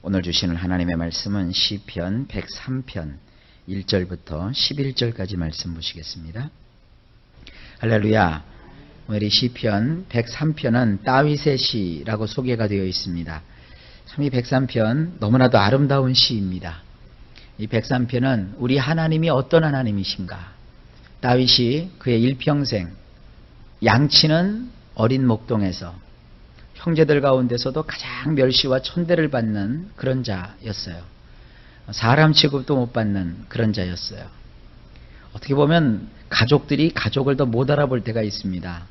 오늘 주시는 하나님의 말씀은 시편 103편 1절부터 11절까지 말씀 보시겠습니다. 할렐루야. 우리 시편 103편은 다윗의 시라고 소개가 되어 있습니다. 참 이 103편 너무나도 아름다운 시입니다. 이 103편은 우리 하나님이 어떤 하나님이신가? 다윗이 그의 일평생 양치는 어린 목동에서 형제들 가운데서도 가장 멸시와 천대를 받는 그런 자였어요. 사람 취급도 못 받는 그런 자였어요. 어떻게 보면 가족들이 가족을 더 못 알아볼 때가 있습니다.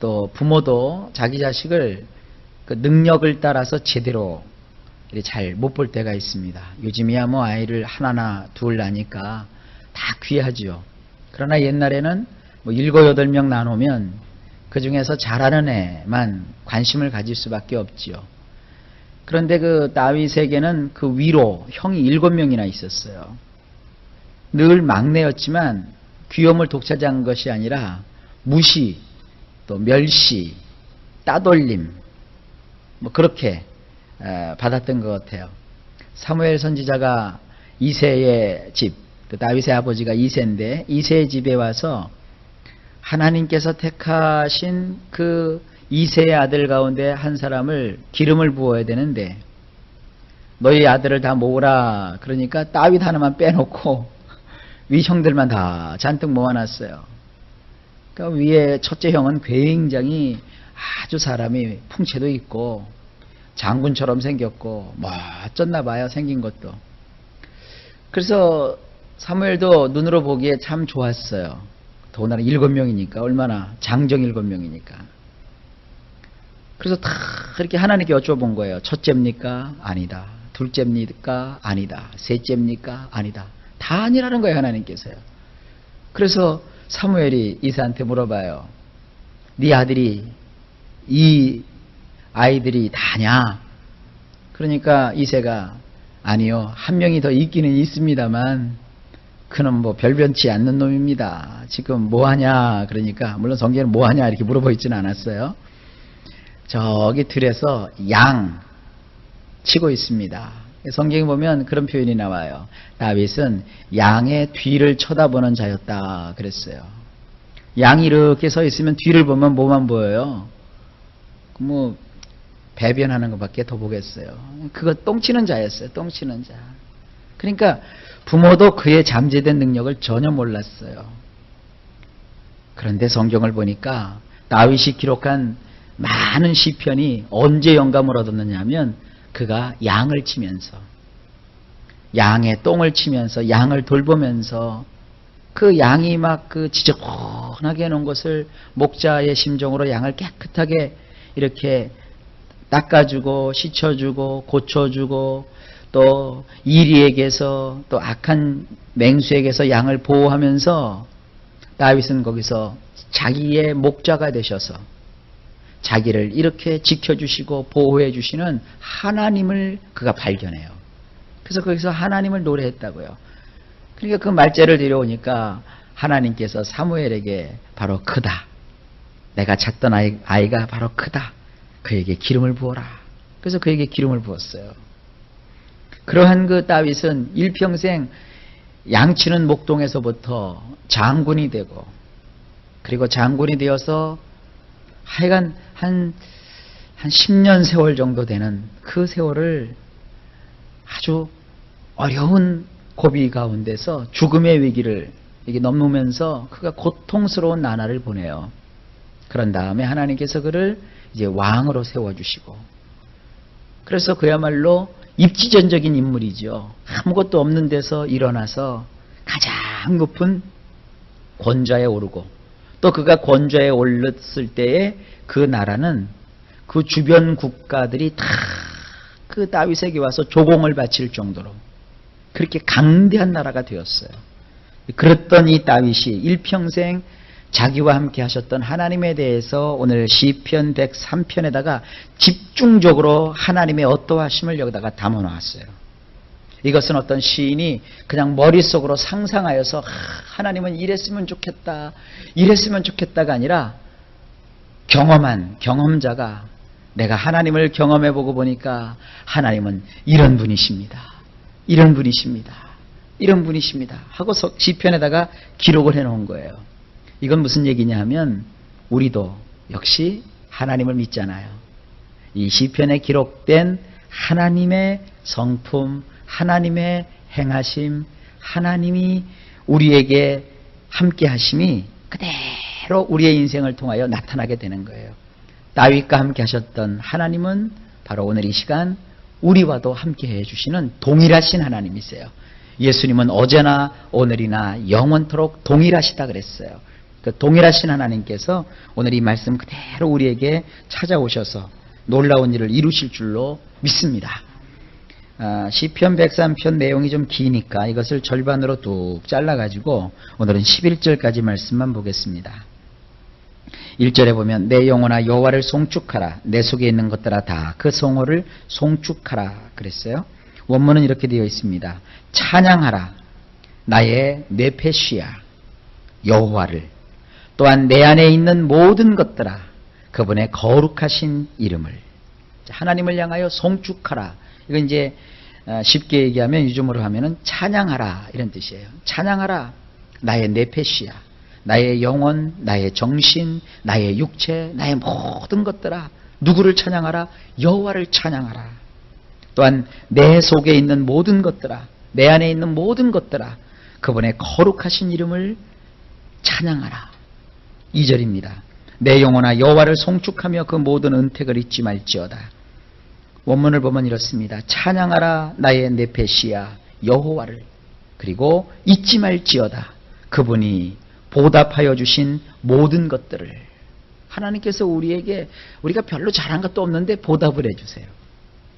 또 부모도 자기 자식을 그 능력을 따라서 제대로 잘 못 볼 때가 있습니다. 요즘이야 뭐 아이를 하나나 둘 나니까 다 귀하지요. 그러나 옛날에는 뭐 7, 8명 나누면 그 중에서 잘하는 애만 관심을 가질 수밖에 없지요. 그런데 그 다윗에게는 그 위로 형이 7명이나 있었어요. 늘 막내였지만 귀염을 독차지한 것이 아니라 무시, 또 멸시, 따돌림 뭐 그렇게 받았던 것 같아요. 사무엘 선지자가 이새의 집, 그 다윗의 아버지가 이새인데 이새의 집에 와서 하나님께서 택하신 그 이새의 아들 가운데 한 사람을 기름을 부어야 되는데 너희 아들을 다 모으라 그러니까 다윗 하나만 빼놓고 위 형들만 다 잔뜩 모아놨어요. 그러니까 위에 첫째 형은 굉장히 아주 사람이 풍채도 있고 장군처럼 생겼고 뭐 어쩐나 봐요. 생긴 것도. 그래서 사무엘도 눈으로 보기에 참 좋았어요. 더군다나 7명이니까 얼마나 장정 7명이니까. 그래서 다 그렇게 하나님께 여쭤본 거예요. 첫째입니까? 아니다. 둘째입니까? 아니다. 셋째입니까? 아니다. 다 아니라는 거예요. 하나님께서요. 그래서 사무엘이 이새한테 물어봐요. 네 아들이 이 아이들이 다냐? 그러니까 이새가 아니요. 한 명이 더 있기는 있습니다만 그는 뭐 별변치 않는 놈입니다. 지금 뭐하냐? 그러니까 물론 성경에는 뭐하냐 이렇게 물어보 있지는 않았어요. 저기 들에서 양 치고 있습니다. 성경에 보면 그런 표현이 나와요. 다윗은 양의 뒤를 쳐다보는 자였다 그랬어요. 양이 이렇게 서 있으면 뒤를 보면 뭐만 보여요? 뭐 배변하는 것밖에 더 보겠어요. 그거 똥치는 자였어요. 똥치는 자. 그러니까 부모도 그의 잠재된 능력을 전혀 몰랐어요. 그런데 성경을 보니까 다윗이 기록한 많은 시편이 언제 영감을 얻었느냐 하면 그가 양을 치면서 양의 똥을 치면서 양을 돌보면서 그 양이 막 그 지저분하게 해놓은 것을 목자의 심정으로 양을 깨끗하게 이렇게 닦아주고 씻어주고 고쳐주고 또 이리에게서 또 악한 맹수에게서 양을 보호하면서 다윗은 거기서 자기의 목자가 되셔서 자기를 이렇게 지켜주시고 보호해 주시는 하나님을 그가 발견해요. 그래서 거기서 하나님을 노래했다고요. 그러니까 그 말째를 데려오니까 하나님께서 사무엘에게 바로 크다. 내가 찾던 아이가 바로 크다. 그에게 기름을 부어라. 그래서 그에게 기름을 부었어요. 그러한 그 다윗은 일평생 양치는 목동에서부터 장군이 되고 그리고 장군이 되어서 하여간 한 10년 세월 정도 되는 그 세월을 아주 어려운 고비 가운데서 죽음의 위기를 이게 넘으면서 그가 고통스러운 나날을 보내요. 그런 다음에 하나님께서 그를 이제 왕으로 세워주시고 그래서 그야말로 입지전적인 인물이죠. 아무것도 없는 데서 일어나서 가장 높은 권좌에 오르고 또 그가 권좌에 올랐을 때에 그 나라는 그 주변 국가들이 다 그 다윗에게 와서 조공을 바칠 정도로 그렇게 강대한 나라가 되었어요. 그랬던 이 다윗이 일평생 자기와 함께 하셨던 하나님에 대해서 오늘 시편 103편에다가 집중적으로 하나님의 어떠하심을 여기다가 담아놓았어요. 이것은 어떤 시인이 그냥 머릿속으로 상상하여서 하나님은 이랬으면 좋겠다, 이랬으면 좋겠다가 아니라 경험한 경험자가 내가 하나님을 경험해보고 보니까 하나님은 이런 분이십니다. 이런 분이십니다. 이런 분이십니다. 하고 시편에다가 기록을 해놓은 거예요. 이건 무슨 얘기냐 하면 우리도 역시 하나님을 믿잖아요. 이 시편에 기록된 하나님의 성품, 하나님의 행하심, 하나님이 우리에게 함께 하심이 그대로 우리의 인생을 통하여 나타나게 되는 거예요. 다윗과 함께 하셨던 하나님은 바로 오늘 이 시간 우리와도 함께 해주시는 동일하신 하나님이세요. 예수님은 어제나 오늘이나 영원토록 동일하시다 그랬어요. 그 동일하신 하나님께서 오늘 이 말씀 그대로 우리에게 찾아오셔서 놀라운 일을 이루실 줄로 믿습니다. 시편 103편 내용이 좀 기니까 이것을 절반으로 뚝 잘라가지고 오늘은 11절까지 말씀만 보겠습니다. 1절에 보면 내 영혼아 여호와를 송축하라. 내 속에 있는 것들아 다 그 성호를 송축하라 그랬어요. 원문은 이렇게 되어 있습니다. 찬양하라. 나의 뇌패시야 여호와를. 또한 내 안에 있는 모든 것들아 그분의 거룩하신 이름을. 하나님을 향하여 송축하라. 이건 이제 쉽게 얘기하면 요즘으로 하면은 찬양하라 이런 뜻이에요. 찬양하라. 나의 뇌패시야. 나의 영혼, 나의 정신, 나의 육체, 나의 모든 것들아. 누구를 찬양하라? 여호와를 찬양하라. 또한 내 속에 있는 모든 것들아. 내 안에 있는 모든 것들아. 그분의 거룩하신 이름을 찬양하라. 2절입니다. 내 영혼아 여호와를 송축하며 그 모든 은택을 잊지 말지어다. 원문을 보면 이렇습니다. 찬양하라 나의 뇌패시야 여호와를. 그리고 잊지 말지어다. 그분이 보답하여 주신 모든 것들을. 하나님께서 우리에게 우리가 별로 잘한 것도 없는데 보답을 해주세요.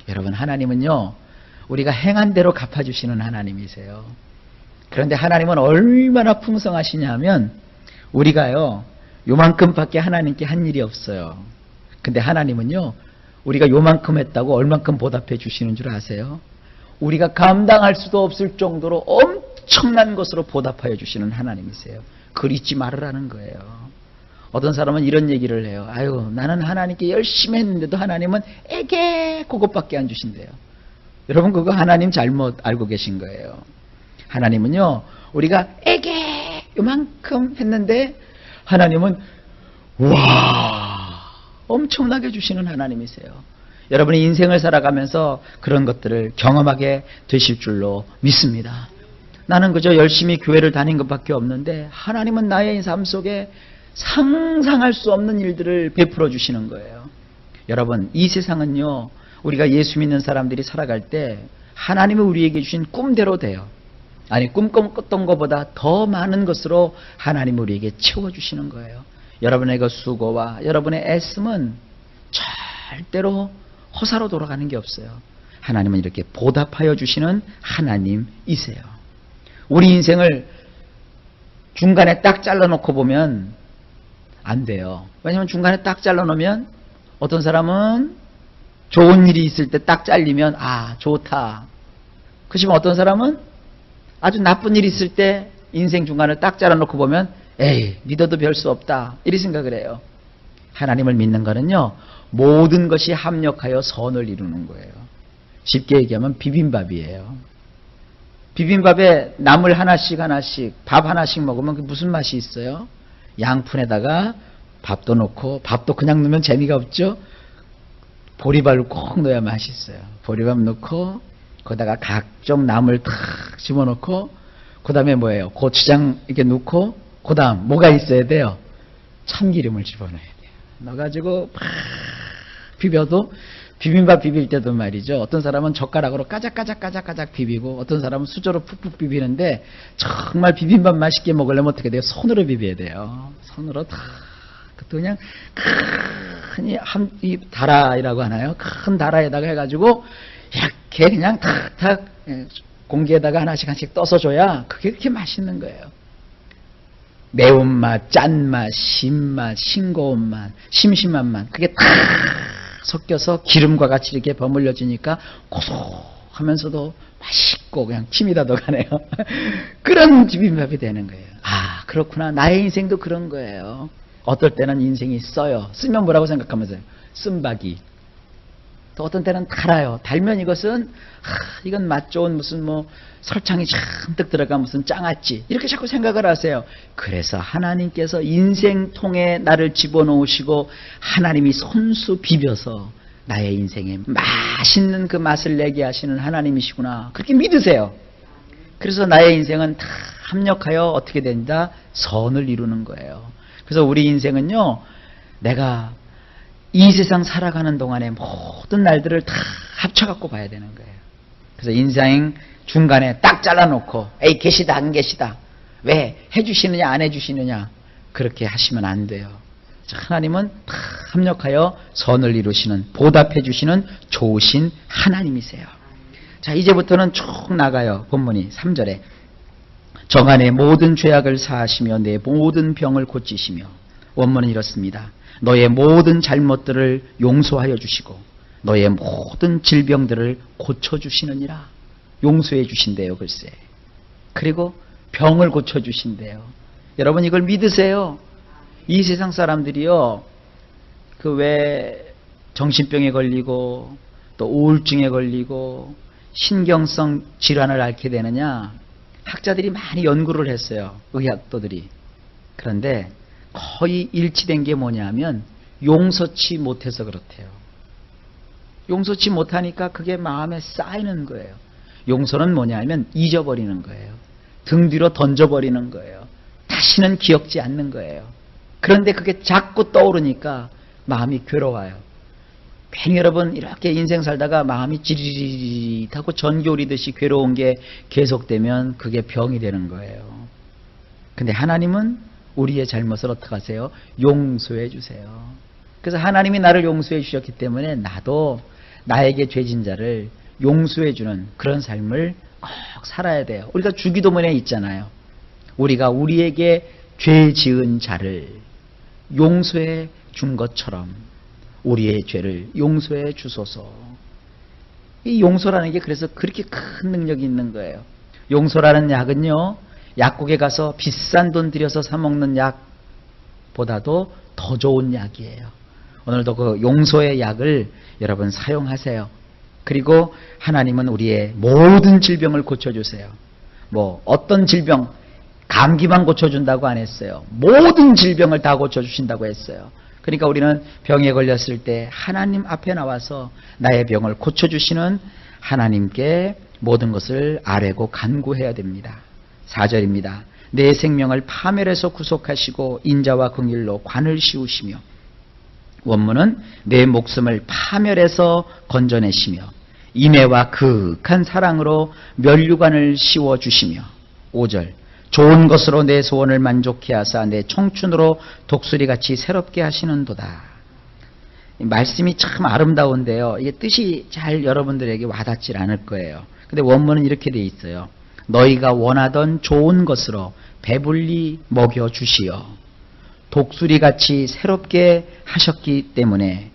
여러분 하나님은요 우리가 행한 대로 갚아주시는 하나님이세요. 그런데 하나님은 얼마나 풍성하시냐 하면 우리가요 요만큼밖에 하나님께 한 일이 없어요. 근데 하나님은요 우리가 요만큼 했다고 얼만큼 보답해 주시는 줄 아세요? 우리가 감당할 수도 없을 정도로 엄청난 것으로 보답하여 주시는 하나님이세요. 그걸 잊지 말으라는 거예요. 어떤 사람은 이런 얘기를 해요. 아유 나는 하나님께 열심히 했는데도 하나님은 에게 그것밖에 안 주신대요. 여러분 그거 하나님 잘못 알고 계신 거예요. 하나님은요 우리가 에게 요만큼 했는데 하나님은 와 엄청나게 주시는 하나님이세요. 여러분이 인생을 살아가면서 그런 것들을 경험하게 되실 줄로 믿습니다. 나는 그저 열심히 교회를 다닌 것밖에 없는데 하나님은 나의 삶 속에 상상할 수 없는 일들을 베풀어 주시는 거예요. 여러분 이 세상은요 우리가 예수 믿는 사람들이 살아갈 때 하나님이 우리에게 주신 꿈대로 돼요. 아니 꿈꿨던 것보다 더 많은 것으로 하나님이 우리에게 채워주시는 거예요. 여러분의 그 수고와 여러분의 애씀은 절대로 허사로 돌아가는 게 없어요. 하나님은 이렇게 보답하여 주시는 하나님이세요. 우리 인생을 중간에 딱 잘라놓고 보면 안 돼요. 왜냐하면 중간에 딱 잘라놓으면 어떤 사람은 좋은 일이 있을 때 딱 잘리면 아 좋다. 그렇지만 어떤 사람은 아주 나쁜 일이 있을 때 인생 중간을 딱 잘라놓고 보면 에이 믿어도 별 수 없다 이리 생각을 해요. 하나님을 믿는 거는요 모든 것이 합력하여 선을 이루는 거예요. 쉽게 얘기하면 비빔밥이에요. 비빔밥에 나물 하나씩 밥 하나씩 먹으면 그게 무슨 맛이 있어요? 양푼에다가 밥도 넣고 밥도 그냥 넣으면 재미가 없죠. 보리밥을 꼭 넣어야 맛있어요. 보리밥 넣고 거기다가 각종 나물 탁 집어넣고 그 다음에 뭐예요? 고추장 이렇게 넣고 그 다음 뭐가 있어야 돼요? 참기름을 집어넣어야 돼요. 넣어가지고 막 비벼도 비빔밥 비빌 때도 말이죠. 어떤 사람은 젓가락으로 까작까작 비비고 어떤 사람은 수저로 푹푹 비비는데 정말 비빔밥 맛있게 먹으려면 어떻게 돼요? 손으로 비벼야 돼요. 손으로 다 그냥 큰 이 다라이라고 하나요? 큰 다라에다가 해가지고 이렇게 그냥 탁탁 공기에다가 하나씩 떠서 줘야 그게 그렇게 맛있는 거예요. 매운맛, 짠맛, 신맛, 싱거운 맛, 심심한 맛 그게 다 섞여서 기름과 같이 이렇게 버물려지니까 고소하면서도 맛있고 그냥 침이 다 들어가네요. 그런 비빔밥이 되는 거예요. 아 그렇구나. 나의 인생도 그런 거예요. 어떨 때는 인생이 써요. 쓰면 뭐라고 생각하면서요? 쓴바기. 또 어떤 때는 달아요. 달면 이것은 이건 맛 좋은 무슨 뭐 설탕이 잔뜩 들어간 무슨 장아찌 이렇게 자꾸 생각을 하세요. 그래서 하나님께서 인생통에 나를 집어넣으시고 하나님이 손수 비벼서 나의 인생에 맛있는 그 맛을 내게 하시는 하나님이시구나. 그렇게 믿으세요. 그래서 나의 인생은 다 합력하여 어떻게 된다? 선을 이루는 거예요. 그래서 우리 인생은요, 내가 이 세상 살아가는 동안에 모든 날들을 다 합쳐갖고 봐야 되는 거예요. 그래서 인생 중간에 딱 잘라놓고 에이 계시다 안 계시다 왜 해주시느냐 안 해주시느냐 그렇게 하시면 안 돼요. 하나님은 다 합력하여 선을 이루시는 보답해 주시는 좋으신 하나님이세요. 자, 이제부터는 쭉 나가요. 본문이 3절에 정한의 모든 죄악을 사하시며 내 모든 병을 고치시며, 원문은 이렇습니다. 너의 모든 잘못들을 용서하여 주시고 너의 모든 질병들을 고쳐주시느니라. 용서해 주신대요. 글쎄. 그리고 병을 고쳐주신대요. 여러분 이걸 믿으세요. 이 세상 사람들이요, 그 왜 정신병에 걸리고 또 우울증에 걸리고 신경성 질환을 앓게 되느냐, 학자들이 많이 연구를 했어요. 의학도들이. 그런데 거의 일치된 게 뭐냐면 용서치 못해서 그렇대요. 용서치 못하니까 그게 마음에 쌓이는 거예요. 용서는 뭐냐면 잊어버리는 거예요. 등 뒤로 던져버리는 거예요. 다시는 기억지 않는 거예요. 그런데 그게 자꾸 떠오르니까 마음이 괴로워요. 괜히 여러분 이렇게 인생 살다가 마음이 지릿하고 전기 오리듯이 괴로운 게 계속되면 그게 병이 되는 거예요. 근데 하나님은 우리의 잘못을 어떻게 하세요? 용서해 주세요. 그래서 하나님이 나를 용서해 주셨기 때문에 나도 나에게 죄진 자를 용서해 주는 그런 삶을 꼭 살아야 돼요. 우리가 주기도문에 있잖아요. 우리가 우리에게 죄 지은 자를 용서해 준 것처럼 우리의 죄를 용서해 주소서. 이 용서라는 게 그래서 그렇게 큰 능력이 있는 거예요. 용서라는 약은요, 약국에 가서 비싼 돈 들여서 사 먹는 약보다도 더 좋은 약이에요. 오늘도 그 용서의 약을 여러분 사용하세요. 그리고 하나님은 우리의 모든 질병을 고쳐주세요. 뭐 어떤 질병, 감기만 고쳐준다고 안 했어요. 모든 질병을 다 고쳐주신다고 했어요. 그러니까 우리는 병에 걸렸을 때 하나님 앞에 나와서 나의 병을 고쳐주시는 하나님께 모든 것을 아뢰고 간구해야 됩니다. 4절입니다. 내 생명을 파멸해서 구속하시고 인자와 긍휼로 관을 씌우시며, 원문은 내 목숨을 파멸해서 건져내시며 인애와 극한 사랑으로 면류관을 씌워주시며, 5절 좋은 것으로 내 소원을 만족케 하사 내 청춘으로 독수리같이 새롭게 하시는도다. 말씀이 참 아름다운데요, 이게 뜻이 잘 여러분들에게 와닿질 않을 거예요. 근데 원문은 이렇게 돼 있어요. 너희가 원하던 좋은 것으로 배불리 먹여주시어 독수리같이 새롭게 하셨기 때문에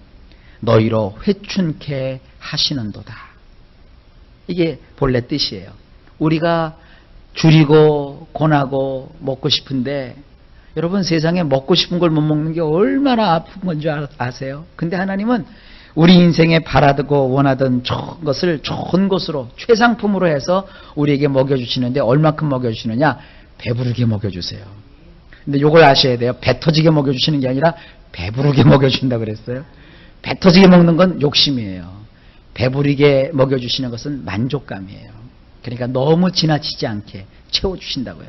너희로 회춘케 하시는도다. 이게 본래 뜻이에요. 우리가 줄이고 권하고 먹고 싶은데, 여러분 세상에 먹고 싶은 걸 못 먹는 게 얼마나 아픈 건지 아세요? 근데 하나님은 우리 인생에 바라고 원하던 좋은 것을 좋은 것으로 최상품으로 해서 우리에게 먹여주시는데, 얼마큼 먹여주시느냐? 배부르게 먹여주세요. 근데 이걸 아셔야 돼요. 배 터지게 먹여주시는 게 아니라 배부르게 먹여준다 그랬어요. 배 터지게 먹는 건 욕심이에요. 배부르게 먹여주시는 것은 만족감이에요. 그러니까 너무 지나치지 않게 채워주신다고요.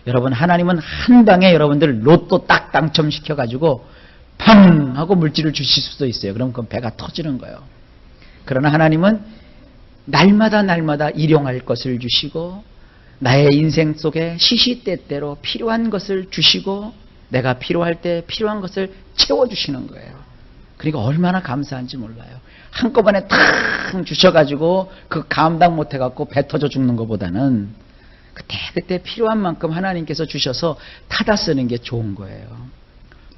여러분, 하나님은 한 방에 여러분들 로또 딱 당첨시켜가지고 팡 하고 물질을 주실 수도 있어요. 그럼 그건 배가 터지는 거예요. 그러나 하나님은 날마다 일용할 것을 주시고 나의 인생 속에 시시때때로 필요한 것을 주시고 내가 필요할 때 필요한 것을 채워주시는 거예요. 그러니까 얼마나 감사한지 몰라요. 한꺼번에 탁 주셔가지고 그 감당 못해갖고 배 터져 죽는 것보다는 그때 필요한 만큼 하나님께서 주셔서 타다 쓰는 게 좋은 거예요.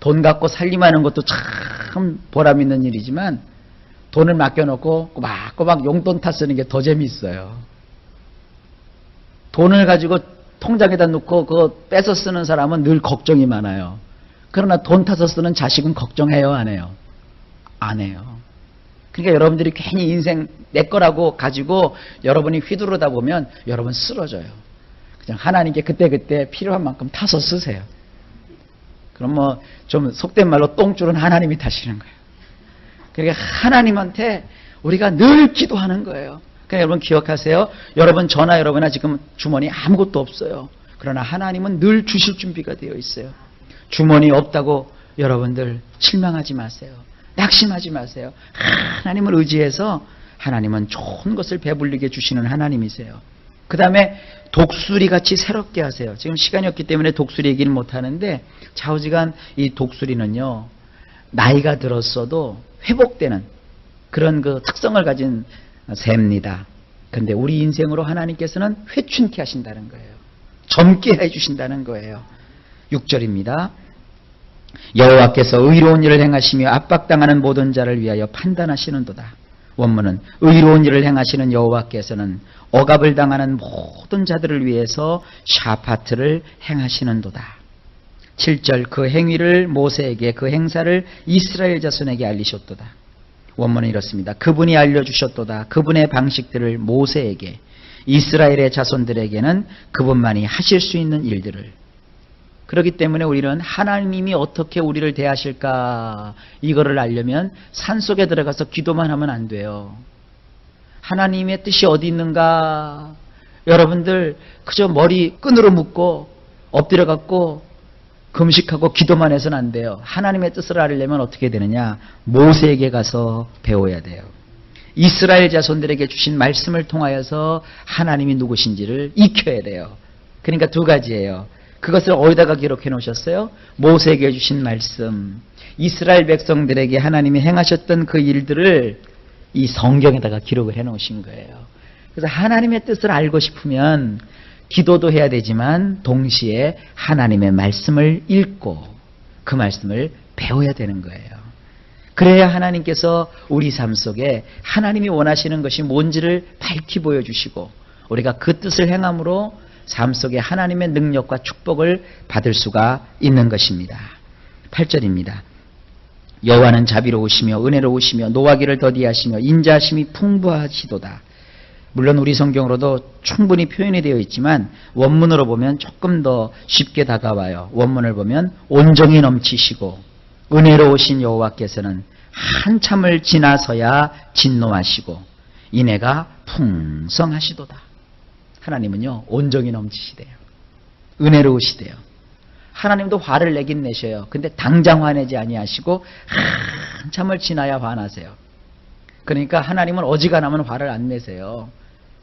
돈 갖고 살림하는 것도 참 보람 있는 일이지만 돈을 맡겨놓고 꼬박꼬박 용돈 타 쓰는 게 더 재미있어요. 돈을 가지고 통장에다 놓고 그거 빼서 쓰는 사람은 늘 걱정이 많아요. 그러나 돈 타서 쓰는 자식은 걱정해요, 안 해요? 안 해요. 그러니까 여러분들이 괜히 인생 내 거라고 가지고 여러분이 휘두르다 보면 여러분 쓰러져요. 그냥 하나님께 그때그때 필요한 만큼 타서 쓰세요. 그럼 뭐 좀 속된 말로 똥줄은 하나님이 타시는 거예요. 그러니까 하나님한테 우리가 늘 기도하는 거예요. 그러니까 여러분 기억하세요. 여러분 저나 여러분이나 지금 주머니에 아무것도 없어요. 그러나 하나님은 늘 주실 준비가 되어 있어요. 주머니 없다고 여러분들 실망하지 마세요. 낙심하지 마세요. 하나님을 의지해서 하나님은 좋은 것을 배불리게 주시는 하나님이세요. 그 다음에 독수리같이 새롭게 하세요. 지금 시간이 없기 때문에 독수리 얘기는 못하는데 좌우지간 이 독수리는요, 나이가 들었어도 회복되는 그런 그 특성을 가진 새입니다. 그런데 우리 인생으로 하나님께서는 회춘케 하신다는 거예요. 젊게 해주신다는 거예요. 6절입니다. 여호와께서 의로운 일을 행하시며 압박당하는 모든 자를 위하여 판단하시는도다. 원문은 의로운 일을 행하시는 여호와께서는 억압을 당하는 모든 자들을 위해서 샤파트를 행하시는도다. 7절 그 행위를 모세에게 그 행사를 이스라엘 자손에게 알리셨도다. 원문은 이렇습니다. 그분이 알려주셨도다. 그분의 방식들을 모세에게, 이스라엘의 자손들에게는 그분만이 하실 수 있는 일들을. 그렇기 때문에 우리는 하나님이 어떻게 우리를 대하실까 이거를 알려면 산속에 들어가서 기도만 하면 안 돼요. 하나님의 뜻이 어디 있는가. 여러분들 그저 머리 끈으로 묶고 엎드려 갖고 금식하고 기도만 해서는 안 돼요. 하나님의 뜻을 알려면 어떻게 되느냐. 모세에게 가서 배워야 돼요. 이스라엘 자손들에게 주신 말씀을 통하여서 하나님이 누구신지를 익혀야 돼요. 그러니까 두 가지예요. 그것을 어디다가 기록해 놓으셨어요? 모세에게 주신 말씀, 이스라엘 백성들에게 하나님이 행하셨던 그 일들을 이 성경에다가 기록을 해 놓으신 거예요. 그래서 하나님의 뜻을 알고 싶으면 기도도 해야 되지만 동시에 하나님의 말씀을 읽고 그 말씀을 배워야 되는 거예요. 그래야 하나님께서 우리 삶 속에 하나님이 원하시는 것이 뭔지를 밝히 보여주시고 우리가 그 뜻을 행함으로 삶 속에 하나님의 능력과 축복을 받을 수가 있는 것입니다. 8절입니다. 여호와는 자비로우시며 은혜로우시며 노하기를 더디하시며 인자하심이 풍부하시도다. 물론 우리 성경으로도 충분히 표현이 되어 있지만 원문으로 보면 조금 더 쉽게 다가와요. 원문을 보면 온정이 넘치시고 은혜로우신 여호와께서는 한참을 지나서야 진노하시고 인애가 풍성하시도다. 하나님은요 온정이 넘치시대요. 은혜로우시대요. 하나님도 화를 내긴 내셔요. 근데 당장 화내지 아니하시고 한참을 지나야 화나세요. 그러니까 하나님은 어지간하면 화를 안 내세요.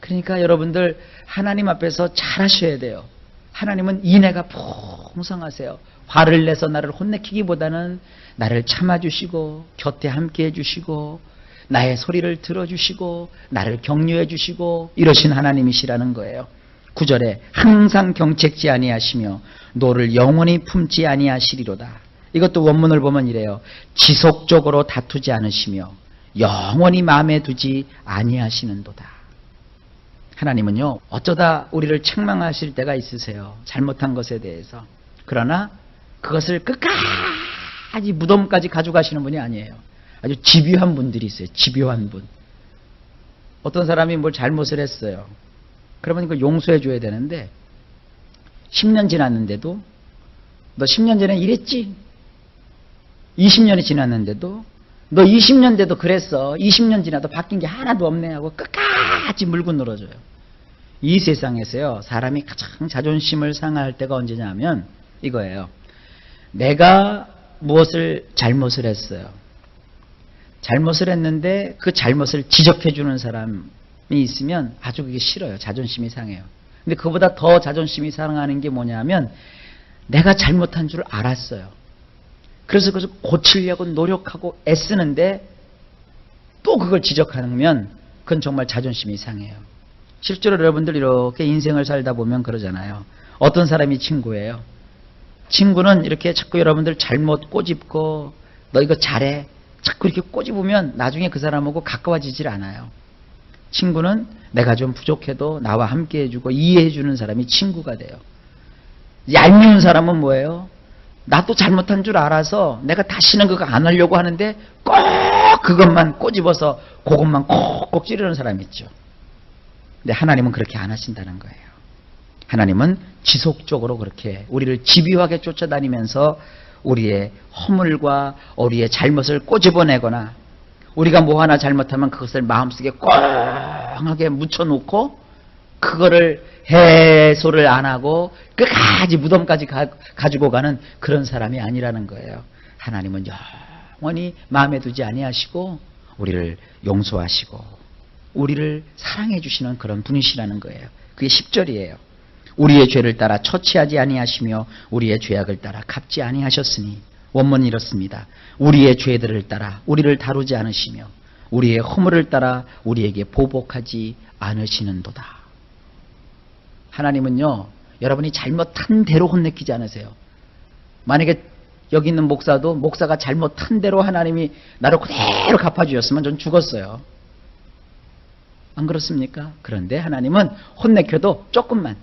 그러니까 여러분들 하나님 앞에서 잘하셔야 돼요. 하나님은 인애가 풍성하세요. 화를 내서 나를 혼내키기보다는 나를 참아주시고 곁에 함께해 주시고 나의 소리를 들어주시고 나를 격려해 주시고 이러신 하나님이시라는 거예요. 9절에 항상 경책지 아니하시며 노를 영원히 품지 아니하시리로다. 이것도 원문을 보면 이래요. 지속적으로 다투지 않으시며 영원히 마음에 두지 아니하시는도다. 하나님은요 어쩌다 우리를 책망하실 때가 있으세요. 잘못한 것에 대해서. 그러나 그것을 끝까지 무덤까지 가져가시는 분이 아니에요. 아주 집요한 분들이 있어요. 집요한 분. 어떤 사람이 뭘 잘못을 했어요. 그러면 이걸 용서해 줘야 되는데 10년 지났는데도 너 10년 전에 이랬지? 20년이 지났는데도 너 20년 돼도 그랬어. 20년 지나도 바뀐 게 하나도 없네 하고 끝까지 물고 늘어져요. 이 세상에서요 사람이 가장 자존심을 상할 때가 언제냐 하면 이거예요. 내가 무엇을 잘못을 했어요. 잘못을 했는데 그 잘못을 지적해 주는 사람이 있으면 아주 그게 싫어요. 자존심이 상해요. 근데 그보다 더 자존심이 상하는 게 뭐냐면 내가 잘못한 줄 알았어요. 그래서 그것을 고치려고 노력하고 애쓰는데 또 그걸 지적하면 그건 정말 자존심이 상해요. 실제로 여러분들 이렇게 인생을 살다 보면 그러잖아요. 어떤 사람이 친구예요. 친구는 이렇게 자꾸 여러분들 잘못 꼬집고 너 이거 잘해 자꾸 이렇게 꼬집으면 나중에 그 사람하고 가까워지질 않아요. 친구는 내가 좀 부족해도 나와 함께 해주고 이해해주는 사람이 친구가 돼요. 얄미운 사람은 뭐예요? 나도 잘못한 줄 알아서 내가 다시는 그거 안 하려고 하는데 꼭 그것만 꼬집어서 그것만 콕콕 찌르는 사람이 있죠. 근데 하나님은 그렇게 안 하신다는 거예요. 하나님은 지속적으로 그렇게 우리를 집요하게 쫓아다니면서 우리의 허물과 우리의 잘못을 꼬집어내거나 우리가 뭐 하나 잘못하면 그것을 마음속에 꽝하게 묻혀놓고 그거를 해소를 안 하고 끝까지 무덤까지 가지고 가는 그런 사람이 아니라는 거예요. 하나님은 영원히 마음에 두지 아니하시고 우리를 용서하시고 우리를 사랑해 주시는 그런 분이시라는 거예요. 그게 10절이에요. 우리의 죄를 따라 처치하지 아니하시며 우리의 죄악을 따라 갚지 아니하셨으니 원문이 이렇습니다. 우리의 죄들을 따라 우리를 다루지 않으시며 우리의 허물을 따라 우리에게 보복하지 않으시는도다. 하나님은요, 여러분이 잘못한 대로 혼내키지 않으세요. 만약에 여기 있는 목사도 목사가 잘못한 대로 하나님이 나를 그대로 갚아주셨으면 전 죽었어요. 안 그렇습니까? 그런데 하나님은 혼내켜도 조금만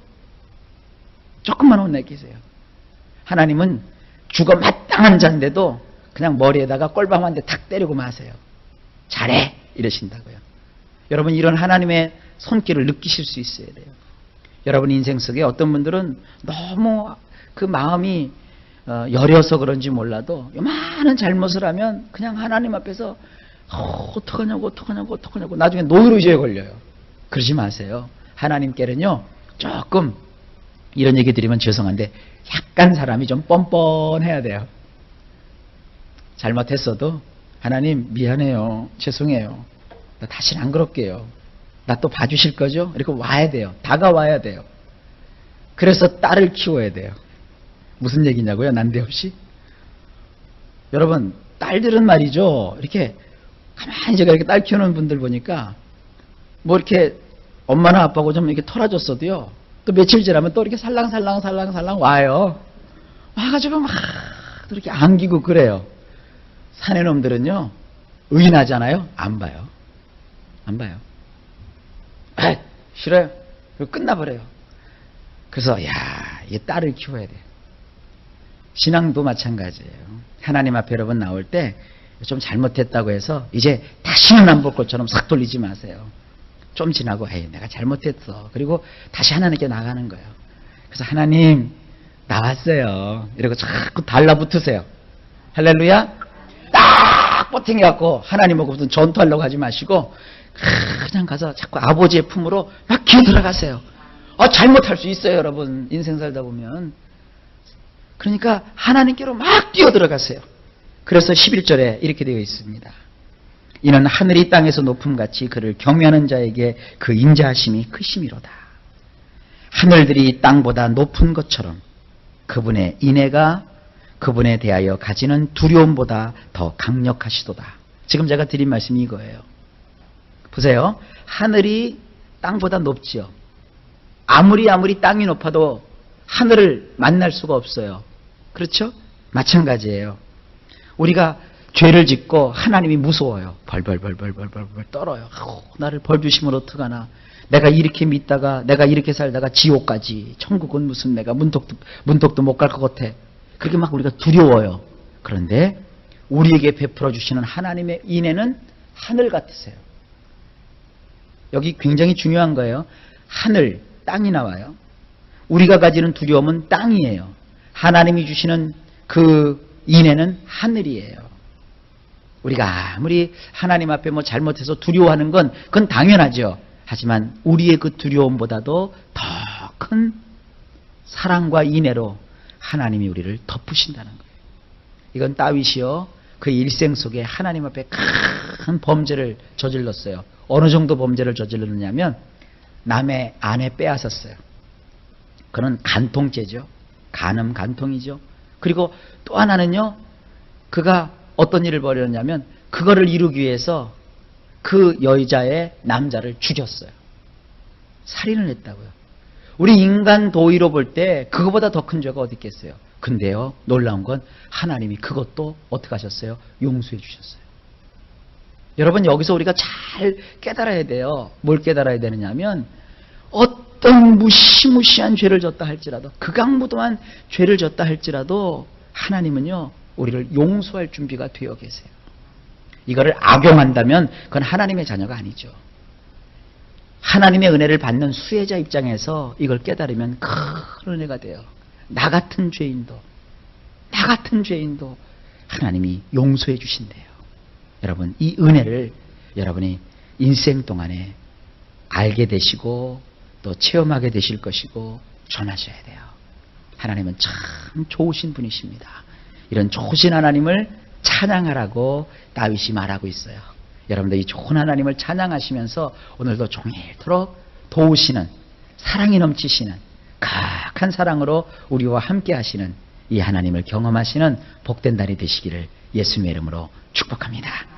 혼내키세요. 하나님은 죽어 마땅한 자인데도 그냥 머리에다가 꼴밤 한 대 탁 때리고 마세요. 잘해! 이러신다고요. 여러분 이런 하나님의 손길을 느끼실 수 있어야 돼요. 여러분 인생 속에 어떤 분들은 너무 그 마음이 여려서 그런지 몰라도 많은 잘못을 하면 그냥 하나님 앞에서 어떡하냐고 나중에 노이로제에 걸려요. 그러지 마세요. 하나님께는요 조금 이런 얘기 드리면 죄송한데 약간 사람이 좀 뻔뻔해야 돼요. 잘못했어도 하나님 미안해요. 죄송해요. 나 다시는 안 그럴게요. 나 또 봐주실 거죠? 이렇게 와야 돼요. 다가와야 돼요. 그래서 딸을 키워야 돼요. 무슨 얘기냐고요? 난데없이? 여러분 딸들은 말이죠. 이렇게 가만히 제가 이렇게 딸 키우는 분들 보니까 뭐 이렇게 엄마나 아빠고 좀 이렇게 털어줬어도요. 또 며칠 지나면 또 이렇게 살랑살랑 와요. 와가지고 막 이렇게 안기고 그래요. 사내 놈들은요. 의인하잖아요. 안 봐요. 아, 싫어요. 그리고 끝나버려요. 그래서 이 딸을 키워야 돼요. 신앙도 마찬가지예요. 하나님 앞에 여러분 나올 때 좀 잘못했다고 해서 이제 다시는 안 볼 것처럼 싹 돌리지 마세요. 좀 지나고 내가 잘못했어. 그리고 다시 하나님께 나가는 거예요. 그래서 하나님 나왔어요. 이러고 자꾸 달라붙으세요. 할렐루야. 딱 버팅해갖고 하나님하고 무슨 전투하려고 하지 마시고 그냥 가서 자꾸 아버지의 품으로 막 기어 들어가세요. 잘못할 수 있어요 여러분. 인생 살다 보면. 그러니까 하나님께로 막 뛰어 들어가세요. 그래서 11절에 이렇게 되어 있습니다. 이는 하늘이 땅에서 높음같이 그를 경외하는 자에게 그 인자하심이 크심이로다. 하늘들이 땅보다 높은 것처럼 그분의 인애가 그분에 대하여 가지는 두려움보다 더 강력하시도다. 지금 제가 드린 말씀이 이거예요. 보세요. 하늘이 땅보다 높지요. 아무리 땅이 높아도 하늘을 만날 수가 없어요. 그렇죠? 마찬가지예요. 우리가 죄를 짓고 하나님이 무서워요. 벌벌 떨어요. 나를 벌 주시면 어떡하나. 내가 이렇게 믿다가 내가 이렇게 살다가 지옥까지, 천국은 무슨 내가 문턱도 못 갈 것 같아. 그렇게 막 우리가 두려워요. 그런데 우리에게 베풀어 주시는 하나님의 인애는 하늘 같으세요. 여기 굉장히 중요한 거예요. 하늘, 땅이 나와요. 우리가 가지는 두려움은 땅이에요. 하나님이 주시는 그 인애는 하늘이에요. 우리가 아무리 하나님 앞에 뭐 잘못해서 두려워하는 건 그건 당연하죠. 하지만 우리의 그 두려움보다도 더 큰 사랑과 인애로 하나님이 우리를 덮으신다는 거예요. 이건 다윗이요. 그 일생 속에 하나님 앞에 큰 범죄를 저질렀어요. 어느 정도 범죄를 저질렀냐면 남의 아내 빼앗았어요. 그건 간통죄죠. 간통이죠. 그리고 또 하나는요. 그가 어떤 일을 벌였냐면 그거를 이루기 위해서 그 여자의 남자를 죽였어요. 살인을 했다고요. 우리 인간 도의로 볼 때 그거보다 더 큰 죄가 어디 있겠어요. 근데요. 놀라운 건 하나님이 그것도 어떻게 하셨어요? 용서해 주셨어요. 여러분 여기서 우리가 잘 깨달아야 돼요. 뭘 깨달아야 되느냐면 어떤 무시무시한 죄를 졌다 할지라도 극악무도한 죄를 졌다 할지라도 하나님은요. 우리를 용서할 준비가 되어 계세요. 이거를 악용한다면 그건 하나님의 자녀가 아니죠. 하나님의 은혜를 받는 수혜자 입장에서 이걸 깨달으면 큰 은혜가 돼요. 나 같은 죄인도 하나님이 용서해 주신대요. 여러분, 이 은혜를 여러분이 인생 동안에 알게 되시고 또 체험하게 되실 것이고 전하셔야 돼요. 하나님은 참 좋으신 분이십니다. 이런 좋으신 하나님을 찬양하라고 다윗이 말하고 있어요. 여러분들 이 좋은 하나님을 찬양하시면서 오늘도 종일토록 도우시는, 사랑이 넘치시는, 강한 사랑으로 우리와 함께 하시는 이 하나님을 경험하시는 복된 날이 되시기를 예수님의 이름으로 축복합니다.